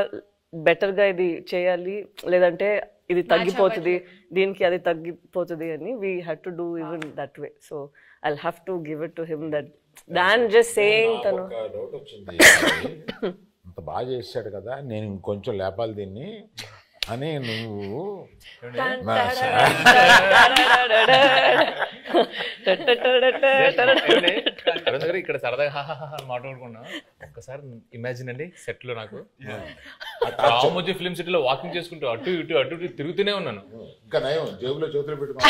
బెటర్గా ఇది చేయాలి, లేదంటే ఇది తగ్గిపోతుంది, దీనికి అది తగ్గిపోతుంది అని. We had to do even that way. So I have to give it to him that than just saying తను డౌట్ వచ్చింది, అంత బాగా చేశాడు కదా, నేను ఇంకొంచెం లేపాలి దీన్ని అని నువ్వు ఇక్కడ సరదాగా మాట్లాడుకున్నా. ఒక్కసారి ఇమాజిన్ అండి, సెట్ లో నాకు రామోజీ ఫిల్మ్ సిటీలో వాకింగ్ చేసుకుంటూ అటు ఇటు తిరుగుతూనే ఉన్నాను. ఇంకా నయం జేబులో చేతులు పెట్టుకున్నా.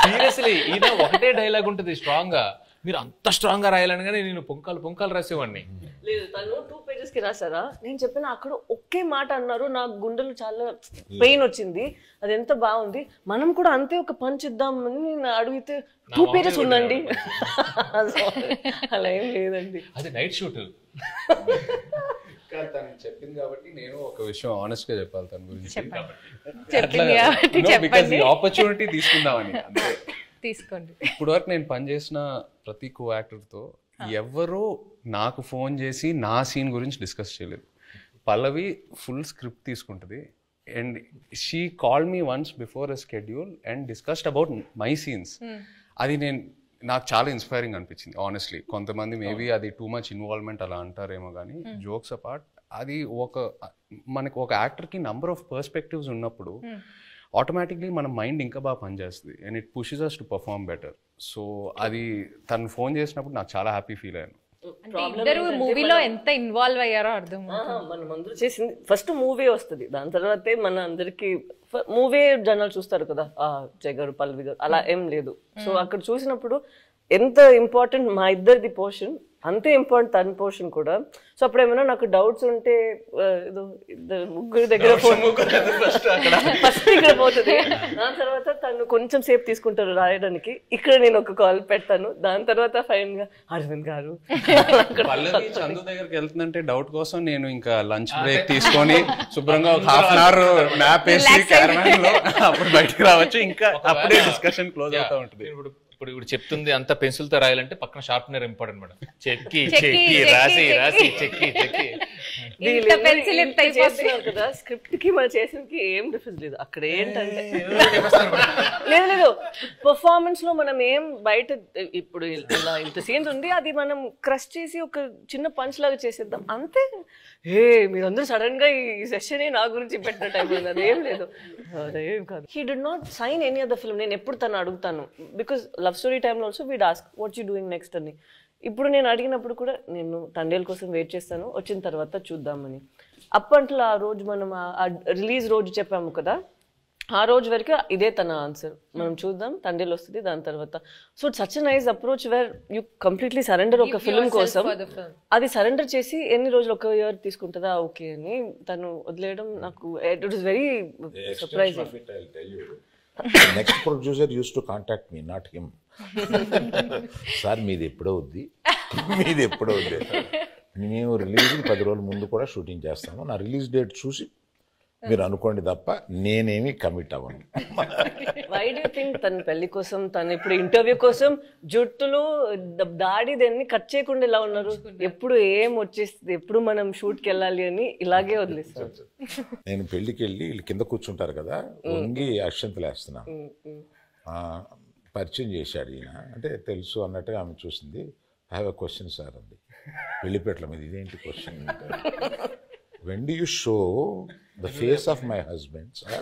సీరియస్లీ ఈయన ఒకటే డైలాగ్ ఉంటుంది స్ట్రాంగ్ గా, మీరు అంత స్ట్రాంగ్ గా రాయాలనగానే నేను పొంకాలు రాసేవాడిని. లేదు, తను 2 pages కి రాసారా, నేను చెప్పిన అక్కడ ఒకే మాట అన్నారు, నాకు గుండెలు చాలా పెయిన్ వచ్చింది, అది ఎంత బాగుంది, మనం కూడా అంతే ఒక పంచ్ ఇద్దామని నేను అడిగితే 2 pages ఉందండి. అలా ఏం లేదండి, అది నైట్ షూట్. తను చెప్పింది కాబట్టి నేను ఒక విషయం ఆనెస్ట్ గా చెప్పాలి తన గురించి. ఆపర్చునిటీ తీసుకుందామని అంతే. తీసుకోండి. ఇప్పుడు వరకు నేను పనిచేసిన ప్రతి కో యాక్టర్తో ఎవరో నాకు ఫోన్ చేసి నా సీన్ గురించి డిస్కస్ చేయలేదు. పల్లవి ఫుల్ స్క్రిప్ట్ తీసుకుంటుంది and she call me once before a schedule and discussed about my scenes. అది నాకు చాలా ఇన్స్పైరింగ్ అనిపించింది ఆనెస్ట్లీ. కొంతమంది మేబీ అది టూ మచ్ ఇన్వాల్వ్మెంట్ అలా అంటారేమో, కానీ జోక్స్ అపార్ట్ అది మనకు ఒక యాక్టర్కి నంబర్ ఆఫ్ పర్స్పెక్టివ్స్ ఉన్నప్పుడు ఆటోమేటిక్లీ మన మైండ్ ఇంకా బాగా పనిచేస్తుంది and it pushes us to perform better. So అది తను ఫోన్ చేసినప్పుడు నాకు చాలా హ్యాపీ ఫీల్ అయ్యాను. ఇద్దరు మూవీలో ఎంత ఇన్వాల్వ్ అయ్యారో అర్థం. మనం అందరూ చేసింది ఫస్ట్ మూవీ వస్తుంది, దాని తర్వాతే మన అందరికి మూవీ జనాలు చూస్తారు కదా, జయ్ గారు పల్లవి గారు అలా ఏం లేదు. సో అక్కడ చూసినప్పుడు ఎంత ఇంపార్టెంట్ మా ఇద్దరిది పోర్షన్, అంతే ఇంపార్టెంట్ తన పోర్షన్ కూడా. సో అప్పుడు ఏమైనా నాకు డౌట్స్ ఉంటే ముగ్గురు దగ్గర ఫస్ట్ ఇక్కడ పోతుంది, దాని తర్వాత తను కొంచెం సేపు తీసుకుంటారు రాయడానికి, ఇక్కడ నేను ఒక కాల్ పెడతాను, దాని తర్వాత ఫైన్ గా అరవింద్ గారు. పల్లవి చందు దగ్గరికి వెళ్తుందంటే డౌట్ కోసం నేను ఇంకా లంచ్ బ్రేక్ తీసుకొని శుభ్రంగా ఒక ½ hour న్యాప్ వేసి క్యారవాన్ లో అప్పుడు బయటకు రావచ్చు, ఇంకా అప్పుడే డిస్కషన్ క్లోజ్ అవుతా ఉంటుంది. ఇప్పుడు చెప్తుంది అంత పెన్సిల్ తో రాయాలంటే పక్కన షార్ప్నర్ ఇంపార్టెంట్ మేడం. చెక్కి రాసి చెక్కి కదా, స్క్రిప్ట్ కి మనం చేసినకి ఏం డిఫరెన్స్ లేదు. అక్కడ ఏంటంటే లేదు పర్ఫార్మెన్స్ లో మనం ఏం బయట ఇప్పుడు ఇలా ఇంత సీన్స్ ఉంది, అది మనం క్రష్ చేసి ఒక చిన్న పంచ్ లాగా చేసేద్దాం అంతే. మీరందరూ సడన్ గా ఈ సెషన్ నా గురించి పెట్టిన టైం ఉంది, అదేం లేదు, అదేం కాదు. He did not sign any other film. నేను ఎప్పుడు తను అడుగుతాను, బికాస్ లవ్ స్టోరీ టైంలో also we'd ask what you doing next అని. ఇప్పుడు నేను అడిగినప్పుడు కూడా నేను తండేల కోసం వెయిట్ చేస్తాను, వచ్చిన తర్వాత చూద్దామని. అప్పట్లో ఆ రోజు మనం రిలీజ్ రోజు చెప్పాము కదా, ఆ రోజు వరకు ఇదే తన ఆన్సర్, మనం చూద్దాం తండేలు వస్తుంది దాని తర్వాత. So such nice approach where you completely surrender ఒక ఫిల్మ్ కోసం. అది సరెండర్ చేసి ఎన్ని రోజులు, 1 year తీసుకుంటుందా ఓకే అని తను వదిలేయడం నాకు it was very surprising. Next producer use to contact me, not him. Sir మీది ఎప్పుడో వద్ది, మీది ఎప్పుడో వద్ది, మేము రిలీజ్కి 10 రోజుల ముందు కూడా షూటింగ్ చేస్తాము, నా రిలీజ్ డేట్ చూసి మీరు అనుకోండి తప్ప నేనేమి కమిట్ అవ్వను. వై డూ థింక్ తన పెళ్లి కోసం, తను ఇప్పుడు ఇంటర్వ్యూ కోసం జుట్టులు దాడి దాన్ని కట్ చేయకుండా ఇలా ఉన్నారు? ఎప్పుడు ఏం వచ్చేస్తుంది, ఎప్పుడు మనం షూట్కి వెళ్ళాలి అని ఇలాగే వదిలేస్తారు. నేను పెళ్లికి వెళ్ళి వీళ్ళు కింద కూర్చుంటారు కదా, వంగి అక్షంతలు వేస్తున్నాను. పరిచయం చేశాడు ఈయన, అంటే తెలుసు అన్నట్టుగా ఆమె చూసింది. I have a question sir అంది, పెళ్లిపేటల మీద. ఇదేంటి question? when do you show the face of my husband sir?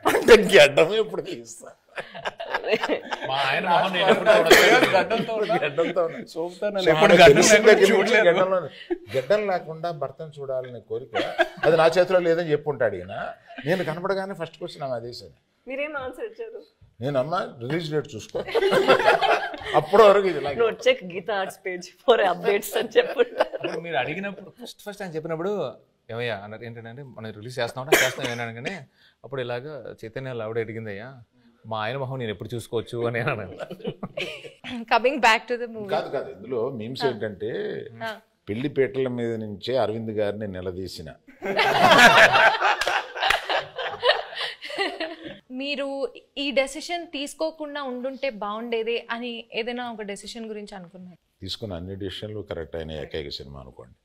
అంటే గడ్డం ఎప్పుడు తీస్తా, గడ్డం లేకుండా భర్తను చూడాలనే కోరిక అది నా చేతిలో లేదని చెప్పుంటాడు ఈయన. నేను కనపడగానే ఫస్ట్ క్వశ్చన్ ఆమె అదేసాను. మీరేం ఆన్సర్ ఇచ్చారు? నేను అమ్మ రిలీజ్ డేట్ చూసుకో, అప్పటి వరకు check Geetha Arts page for updates అని చెప్పుంటారు. మీరు అడిగినప్పుడు ఫస్ట్ ఆయన చెప్పినప్పుడు ఏమయ్యా అన్నారు, ఏంటంటే మనం రిలీజ్ చేస్తాం ఏమన్నాను, కానీ అప్పుడు ఇలాగా చైతన్య ఆవిడ అడిగింది, అయ్యా మా ఆయన మొహం నేను ఎప్పుడు చూసుకోవచ్చు అని అన్నాను. Coming back to the movie. కాదు ఇందులో మీమ్స్ ఏంటంటే పెళ్లిపేటల మీద నుంచే అరవింద్ గారిని నిలదీసిన. మీరు ఈ డెసిషన్ తీసుకోకుండా ఉండుంటే బాగుండేది అని ఏదైనా ఒక డెసిషన్ గురించి అనుకున్నారు? తీసుకున్న అన్ని డిసిషన్లు కరెక్ట్ అయిన ఏకైక సినిమా అనుకోండి.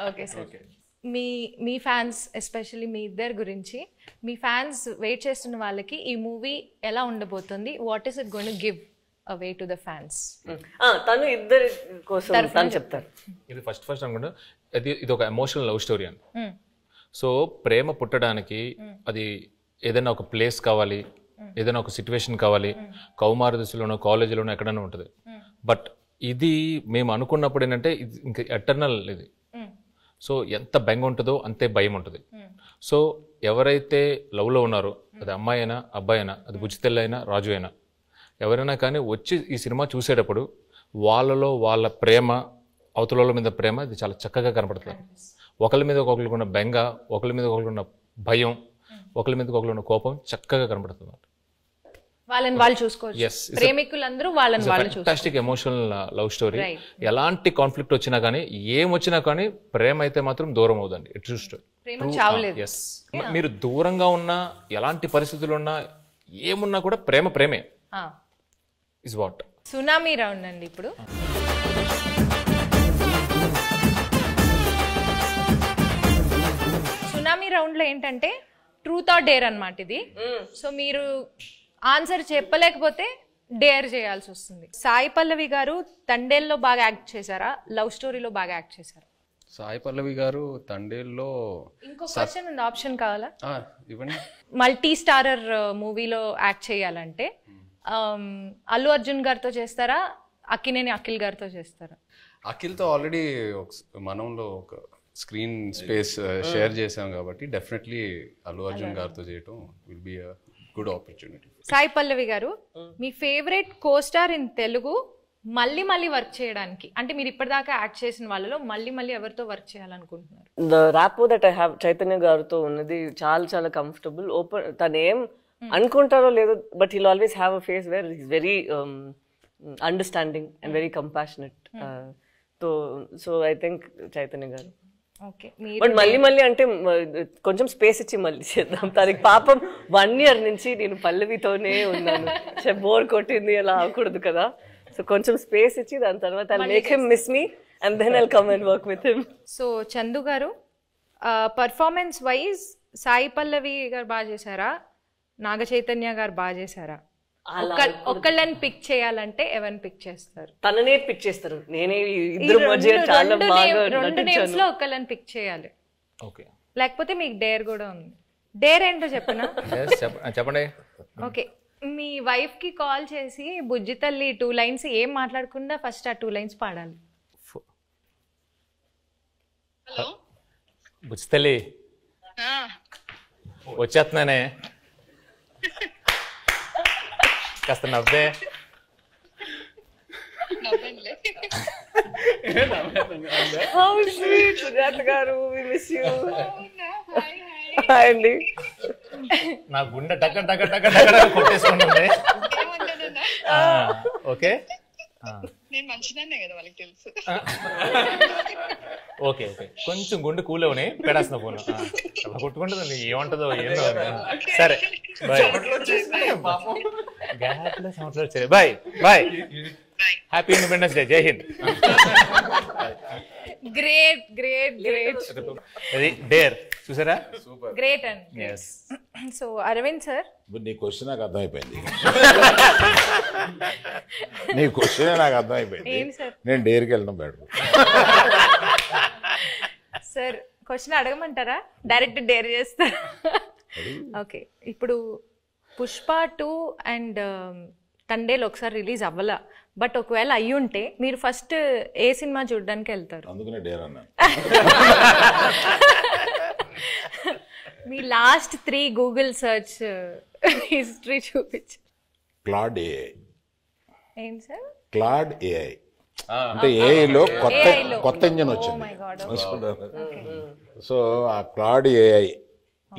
ఓకే సార్, మీ ఫ్యాన్స్ ఎస్పెషల్లీ మీ ఇద్దరు గురించి, మీ ఫ్యాన్స్ వెయిట్ చేస్తున్న వాళ్ళకి ఈ మూవీ ఎలా ఉండబోతుంది, what is it going to give away to the fans? తను ఇద్దరి కోసం తను చెప్తారు. ఇది ఫస్ట్ అనుకుంటా ఇది ఒక ఎమోషనల్ లవ్ స్టోరీ అని. సో ప్రేమ పుట్టడానికి అది ఏదైనా ఒక ప్లేస్ కావాలి, ఏదైనా ఒక సిచ్యువేషన్ కావాలి, కౌమార దశలోనో కాలేజీలోనో ఎక్కడైనా ఉంటుంది. బట్ ఇది మేము అనుకున్నప్పుడు ఏంటంటే ఇది ఇంకా ఎటర్నల్ ఇది. సో ఎంత బెంగ ఉంటుందో అంతే భయం ఉంటుంది. సో ఎవరైతే లవ్లో ఉన్నారో, అది అమ్మాయి అయినా అబ్బాయి అయినా, అది బుజ్జితెల్లి అయినా రాజు అయినా, ఎవరైనా కానీ వచ్చి ఈ సినిమా చూసేటప్పుడు వాళ్ళలో వాళ్ళ ప్రేమ, అవతల మీద ప్రేమ ఇది చాలా చక్కగా కనపడుతుంది. ఒకరి మీద ఒకరికి ఉన్న బెంగ, ఒకరి మీద ఒకరికి ఉన్న భయం, ఒకరి మీద ఒకరికి ఉన్న కోపం చక్కగా కనపడుతుంది. వాళ్ళని వాళ్ళు చూసుకోవచ్చు, ప్రేమికులందరూ వాళ్ళని వాళ్ళు ఫ్యాంటాస్టిక్ ఎమోషనల్ లవ్ స్టోరీ. ఎలాంటి కాన్ఫ్లిక్ట్ వచ్చినా కానీ, ఏం వచ్చినా కానీ ప్రేమ అయితే మాత్రం దూరం అవుదండి. It true story. ఎస్, మీరు దూరంగా ఉన్నా, ఎలాంటి పరిస్థితులు ఉన్నా, ఏమున్నా కూడా ప్రేమే ఇస్ వాట్. సునామీ రౌండ్ అండి. ఇప్పుడు సునామీ రౌండ్ లో ఏంటంటే ట్రూత్ ఆర్ డేర్ అన్నమాట ఇది. సో మీరు ఆన్సర్ చెప్పలేకపోతే డేర్ చేయాల్సి వస్తుంది. సాయి పల్లవి గారు తండేల్లో బాగా యాక్ట్ చేశారా, లవ్ స్టోరీలో బాగా యాక్ట్ చేశారా? సాయి పల్లవి గారు తండేల్లో ఇంకో క్వశ్చన్ ఉంది, ఆప్షన్ కావాలా? ఇవ్వండి. మల్టీ స్టారర్ మూవీలో యాక్ట్ చేయాలంటే అల్లు అర్జున్ గారితో చేస్తారా, అక్కినేని అఖిల్ గారితో చేస్తారా? అఖిల్తో ఆల్రెడీ మనంలో ఒక స్క్రీన్ స్పేస్ షేర్ చేసాం కాబట్టి డెఫినెట్లీ అల్లు అర్జున్ గారితో చేయటం will be a good opportunity. Sai Pallavi garu, మీ ఫేవరెట్ కోస్టార్ ఇన్ తెలుగు మళ్ళీ వర్క్ చేయడానికి, అంటే మీరు ఇప్పటిదాకా యాక్ట్ చేసిన వాళ్ళలో మళ్ళీ ఎవరితో వర్క్ చేయాలనుకుంటున్నారు? The rapport that I have Chaitanya గారితో ఉన్నది చాలా కంఫర్టబుల్. ఓపెన్, తను ఏం అనుకుంటారో లేదో, but he'll always have a face where is very understanding and very compassionate. So I think Chaitanya garu. But మళ్ళీ అంటే కొంచెం స్పేస్ ఇచ్చి మళ్ళీ చేద్దాం. తనకి పాపం 1 year నుంచి నేను పల్లవితోనే ఉన్నాను, బోర్ కొట్టింది, అలా అవ్వకూడదు కదా. సో కొంచెం స్పేస్ ఇచ్చి దాని తర్వాత I'll make him miss me and then I'll come and work with him. So Chandu గారు, పర్ఫార్మెన్స్ వైజ్ సాయి పల్లవి గారు బాగా చేశారా, నాగ చైతన్య గారు బాగా చేశారా? ఒక్కళ్ళని పిక్ చేయాలంటే ఎవరిని పిక్ చేస్తారు? తననే పిక్ చేస్తారు. నేనే ఇద్దరు మధ్య చాలా బాగా రెండు నేమ్స్ లో ఒక్కళ్ళని పిక్ చేయాలి. ఓకే, లేకపోతే మీకు డేర్ కూడా ఉంది. డేర్ ఏంటో చెప్పనా? చెప్పండి. ఓకే, మీ వైఫ్ కి కాల్ చేసి బుజ్జి తల్లి 2 lines ఏం మాట్లాడకుండా ఫస్ట్ ఆ 2 lines పాడాలి. హలో బుజ్జి తల్లి వచ్చేస్తున్నానే, కాస్త నవ్వే. నవ్వండి. How sweet, సుజాత గారు, we miss you. హాయ్ అండి. నా గుండె టక కొట్టేసుకుంటుంది. ఓకే, నేను మంచిదాన్నే కదా, వాళ్ళకి తెలుసు. ఓకే, కొంచెం గుండె కూలవని పెడాల్సిన ఫోన్ కొట్టుకుంటుంది, ఏమంటుందో ఏందో. సరే, bye. Bye. Happy Independence Day. Jai Hind. Great. అది డేర్ చూసారా? గ్రేట్ అండి. సో అరవింద్ సార్, నీ క్వశ్చన్ నాకు అర్థమైపోయింది. నీ క్వశ్చన్ నాకు అర్థమైపోయింది. నేను డేర్కి వెళ్ళడం బెటర్. సార్ క్వశ్చన్ అడగమంటారా, డైరెక్ట్ డేర్ చేస్తారా? ఓకే, ఇప్పుడు పుష్ప 2 అండ్ తండేలు ఒకసారి రిలీజ్ అవ్వాల, బట్ ఒకవేళ అయ్యి ఉంటే మీరు ఫస్ట్ ఏ సినిమా చూడడానికి వెళ్తారు? అందుకనే డేర్ అన్నా. మీ లాస్ట్ 3 గూగుల్ సర్చ్ హిస్టరీ చూపించు. Claude AI. ఏంటి సార్? క్లాడ్ ఏఐ అంటే ఏఐలో కొత్త ఇంజన్ వచ్చింది. సో ఆ క్లాడ్ ఏఐ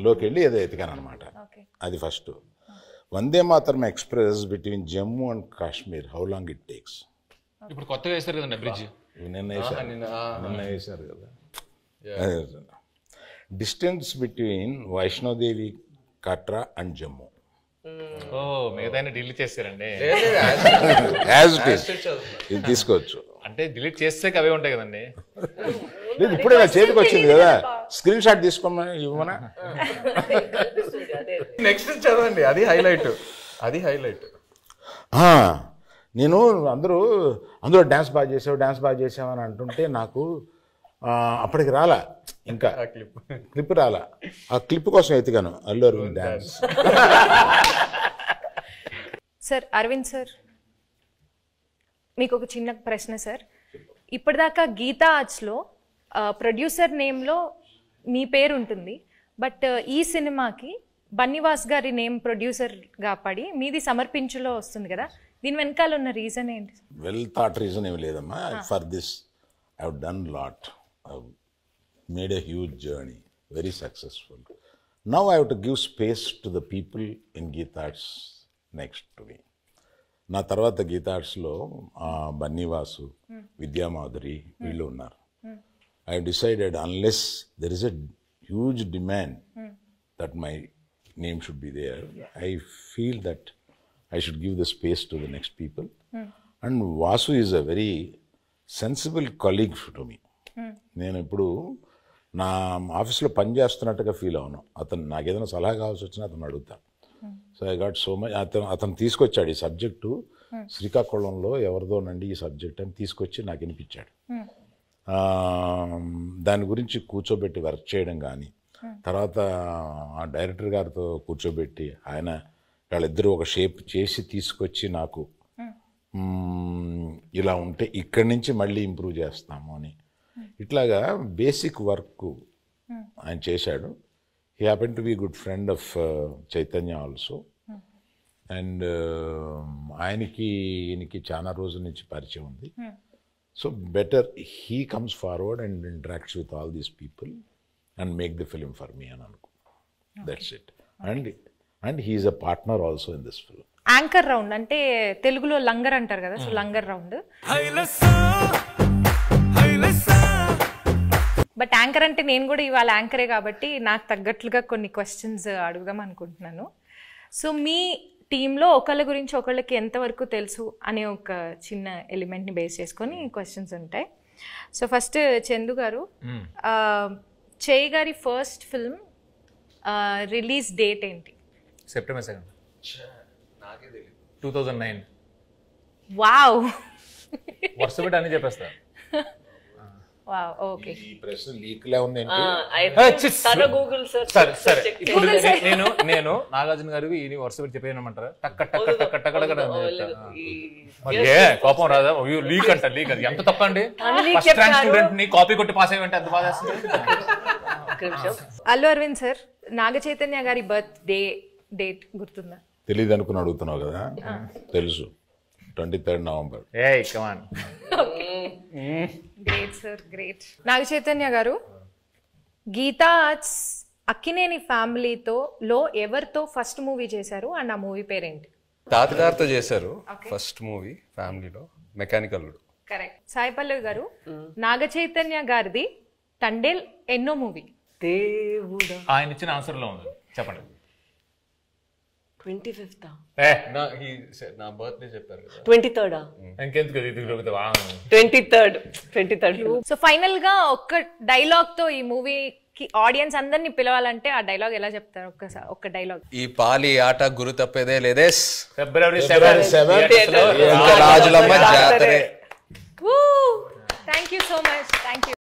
లోకి వెళ్ళి ఏదో ఎతికాను అనమాట. అది first. Vande Mataram express between Jammu and Kashmir, how long it takes? ఇప్పుడు కొత్తగా వేస్తారు కదండి బ్రిడ్జ్. నిన్న వేశారు కదా. Distance between Vaishno Devi Katra and Jammu. ఓ మిగతా డిలీట్ చేస్తారండి. యాజ్ ఇట్ ఈస్ ఇది తీసుకోవచ్చు. అంటే డిలీట్ చేస్తే అవే ఉంటాయి కదండి. లేదు ఇప్పుడే నా చేతికి వచ్చింది కదా, స్క్రీన్ షాట్ తీసుకోమని ఇవ్వమనా. నెక్స్ట్ చదవండి, అది హైలైట్. నేను అందులో డ్యాన్స్ బాగా చేసావు అని అంటుంటే నాకు అప్పటికి రాలా, ఇంకా క్లిప్ రాలా. ఆ క్లిప్ కోసం ఎత్తిగాను Allu Aravind dance. Sir Arvind sir, మీకు ఒక చిన్న ప్రశ్న సార్. ఇప్పటిదాకా గీతా ఆర్ట్స్లో ప్రొడ్యూసర్ నేమ్లో మీ పేరు ఉంటుంది, బట్ ఈ సినిమాకి బన్నీవాస్ గారి నేమ్ ప్రొడ్యూసర్గా పడి మీది సమర్పించులో వస్తుంది కదా, దీని వెనకాల ఉన్న రీజన్ ఏంటి? వెల్ థాట్ రీజన్ ఏమి లేదమ్మా. For this I have done lot, I made a huge journey, very successful. Now I have to give space to the people in Geetha Arts next to me. నా తర్వాత గీతా ఆర్ట్స్లో బన్నీవాసు, విద్యామాధురి వీళ్ళు ఉన్నారు. I have decided unless there is a huge demand that my name should be there, I feel that I should give the space to the next people. And Vasu is a very sensible colleague to me. నేను ఇప్పుడు నా ఆఫీస్లో పని చేస్తున్నట్టుగా feel అవును. అతను నాకు ఏదైనా సలహా కావాల్సి వచ్చినా అతను అడుగుతా. So I got so much. అతను తీసుకొచ్చాడు ఈ సబ్జెక్టు, శ్రీకాకుళంలో ఎవరిదోనండి ఈ సబ్జెక్ట్ అని తీసుకొచ్చి నాకు వినిపించాడు. దాని గురించి కూర్చోబెట్టి వర్క్ చేయడం కానీ, తర్వాత ఆ డైరెక్టర్ గారితో కూర్చోబెట్టి ఆయన వాళ్ళిద్దరూ ఒక షేప్ చేసి తీసుకొచ్చి నాకు ఇలా ఉంటే ఇక్కడి నుంచి మళ్ళీ ఇంప్రూవ్ చేస్తాము అని ఇట్లాగా బేసిక్ వర్క్ ఆయన చేశాడు. He happen to be good friend of Chaitanya also. And ఈయనకి చాలా రోజుల నుంచి పరిచయం ఉంది. So better he comes forward and interacts with all these people and make the film for me and Anku. Okay. That's it. And he is a partner also in this film. Anchor round అంటే తెలుగులో లంగర్ అంటారు కదా, so langar round. But anchor అంటే నేను కూడా ఇవాళ యాంకరే కాబట్టి నాకు తగ్గట్లుగా కొన్ని క్వశ్చన్స్ అడుగుదాం అనుకుంటున్నాను. సో మీ టీంలో ఒకళ్ళ గురించి ఒకళ్ళకి ఎంతవరకు తెలుసు అనే ఒక చిన్న ఎలిమెంట్ని బేస్ చేసుకొని క్వశ్చన్స్ ఉంటాయి. సో ఫస్ట్ చందు గారు, చేయి గారి ఫస్ట్ ఫిల్మ్ రిలీజ్ డేట్ ఏంటి? సెప్టెంబర్ 2, 2009. వావ్, వరుస పెట్టి అన్ని చెప్పేస్తా. Wow, okay. ఈ ప్రశ్న లీక్ లా ఉంది. సరే ఇప్పుడు నేను నాగార్జున గారికి ఈ వరుస పెట్టి చెప్పేయమంటారా? టక్క టక్క టక్క టక్క కోపం రాదా? లీక్ అంట, లీక్ అది ఎంత తప్ప అండి. ఫస్ట్ ర్యాంక్ స్టూడెంట్ ని కాపీ కొట్టి పాస్ అయ్యంటే ఎంత బాధ వేస్తుంది. అల్లు అరవింద్ సార్, నాగ చైతన్య గారి బర్త్ డేట్ గుర్తుందా? తెలియదు అనుకుని అడుగుతున్నావు కదా. తెలుసు, 23rd November. Come on. Great sir, great. Naga Chaitanya garu, Geetha Arts Akkineni ఫ్యామిలీతో ఎవరితో ఫస్ట్ మూవీ చేశారు అండ్ ఆ మూవీ పేరేంటి? తాతగారితో చేశారు ఫస్ట్ మూవీ ఫ్యామిలీలో, మెకానికల్. కరెక్ట్. సాయి పల్లవి గారు, నాగ చైతన్య గారిది తండేల్ ఎన్నో మూవీ? దేవుడా, ఆయన ఇచ్చిన ఆన్సర్ లో ఉంది, చెప్పండి. 25th. నా బర్త్డే చెప్పారు కదా, 23rd. ఇంకెందుకు 23rd. సో ఫైనల్ గా ఒక్క డైలాగ్ తో ఈ మూవీకి ఆడియన్స్ అందరినీ పిలవాలంటే ఆ డైలాగ్ ఎలా చెప్తారు? ఒక్కసారి ఒక్క డైలాగ్. ఈ పాలి ఆట గురు తప్పేదే లేదే, February 7th రాజులమ్మ జాతరే. Thank you so much. Thank you.